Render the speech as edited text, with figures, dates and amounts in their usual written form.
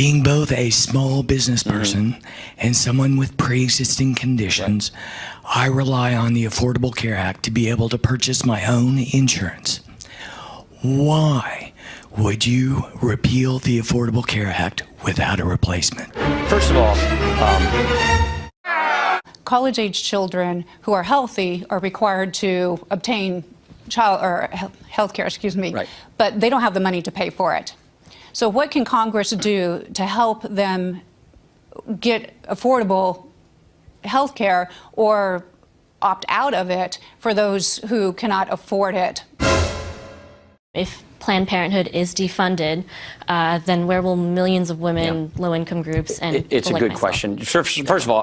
Being both a small business person and someone with pre-existing conditions, I rely on the Affordable Care Act to be able to purchase my own insurance. Why would you repeal the Affordable Care Act without a replacement? First of all, college-age children who are healthy are required to obtain health care, Right. but they don't have the money to pay for it. So what can Congress do to help them get affordable health care or opt out of it for those who cannot afford it? If Planned Parenthood is defunded, then where will millions of women, low-income groups, and it's a people like good myself question. First of all,